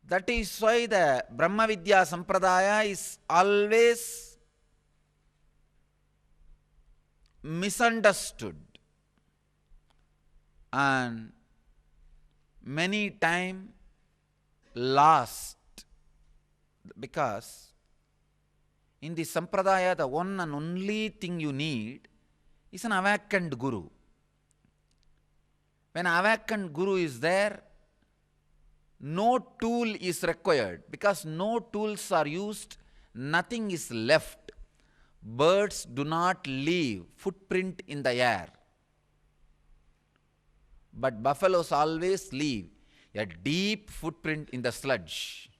That is why the Brahma Vidya Sampradaya is always misunderstood and many times lost, because in the Sampradaya the one and only thing you need is an awakened Guru. When an awakened Guru is there, no tool is required, because no tools are used, nothing is left. Birds do not leave footprint in the air, but buffaloes always leave a deep footprint in the sludge.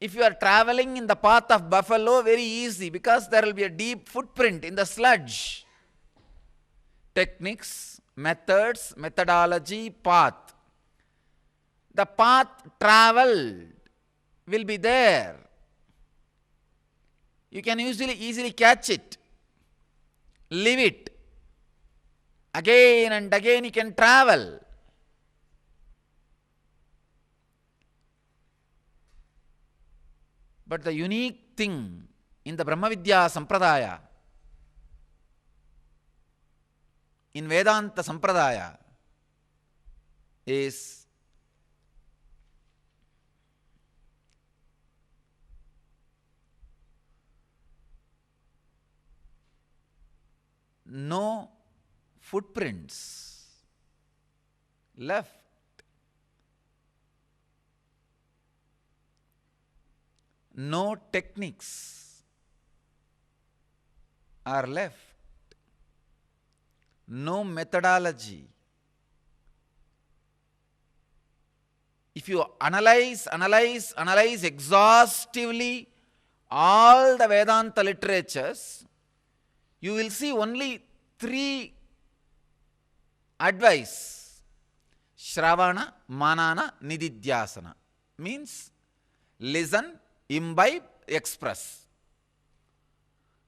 If you are traveling in the path of buffalo, very easy, because there will be a deep footprint in the sludge. Techniques, methods, methodology, path. The path traveled will be there. You can easily catch it, leave it. Again and again you can travel. But the unique thing in the Brahma Vidya Sampradaya, in Vedanta Sampradaya, is no footprints left. No techniques are left. No methodology. If you analyze exhaustively all the Vedanta literatures, you will see only 3 advice: Shravana, Manana, Nididhyasana. Means listen, imbibe, express.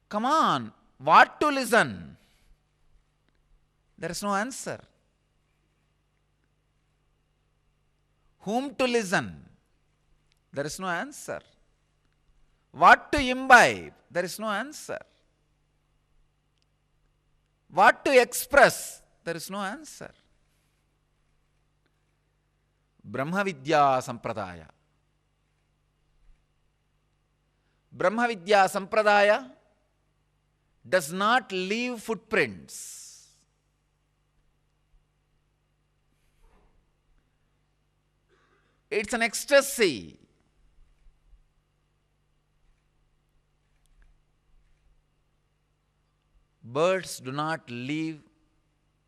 Come on, what to listen? There is no answer. Whom to listen? There is no answer. What to imbibe? There is no answer. What to express? There is no answer. Brahma Vidya Sampradaya. Brahma Vidya Sampradaya does not leave footprints. It's an ecstasy. Birds do not leave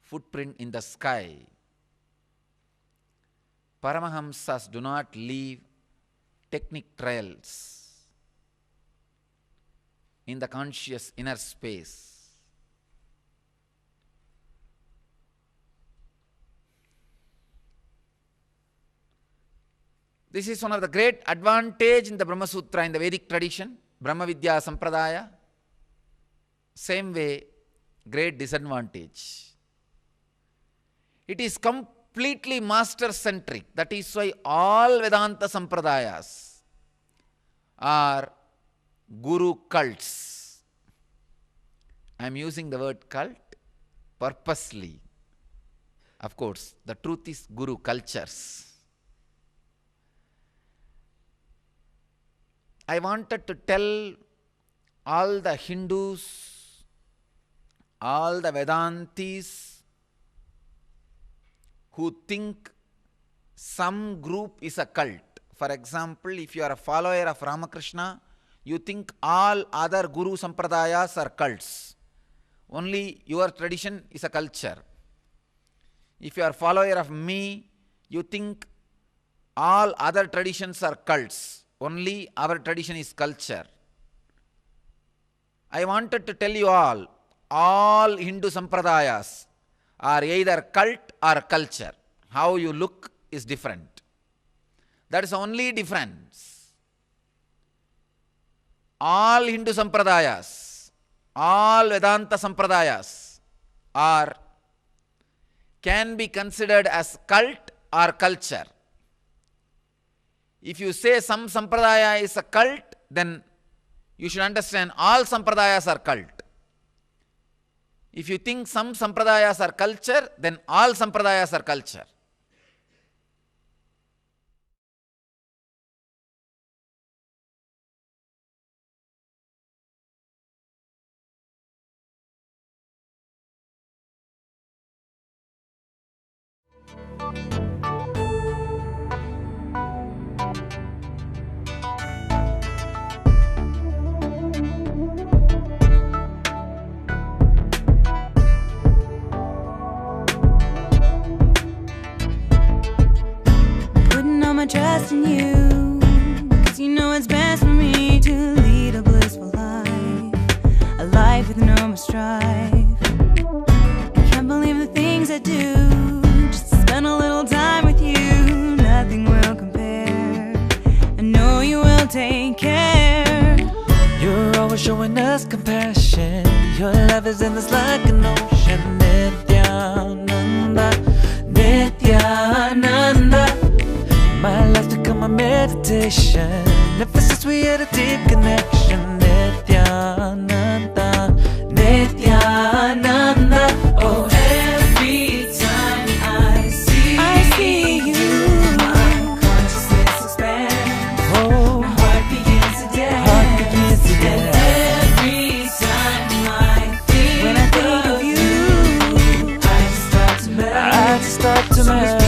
footprint in the sky. Paramahamsas do not leave technique trails in the conscious inner space. This is one of the great advantage in the Brahma Sutra, in the Vedic tradition, Brahma Vidya Sampradaya. Same way, great disadvantage. It is completely master-centric. That is why all Vedanta Sampradayas are Guru cults. I am using the word cult purposely. Of course, the truth is Guru cultures. I wanted to tell all the Hindus, all the Vedantis who think some group is a cult. For example, if you are a follower of Ramakrishna, you think all other Guru Sampradayas are cults. Only your tradition is a culture. If you are a follower of me, you think all other traditions are cults. Only our tradition is culture. I wanted to tell you all Hindu Sampradayas are either cult or culture. How you look is different. That is the only difference. All Hindu Sampradayas, all Vedanta Sampradayas can be considered as cult or culture. If you say some sampradaya is a cult, then you should understand all sampradayas are cult. If you think some sampradayas are culture, then all sampradayas are culture. Trust in you, 'cause you know it's best for me to lead a blissful life, a life with no more strife. I can't believe the things I do, just to spend a little time with you. Nothing will compare, I know you will take care. You're always showing us compassion, your love is endless like an ocean. Nityananda, Nityananda, my life's become a meditation. Ever since we had a deep connection. Nityananda, Nityananda. Oh, every time I see you, my consciousness expands. Oh, my heart begins to dance. And every time when I think of you, I just start to melt.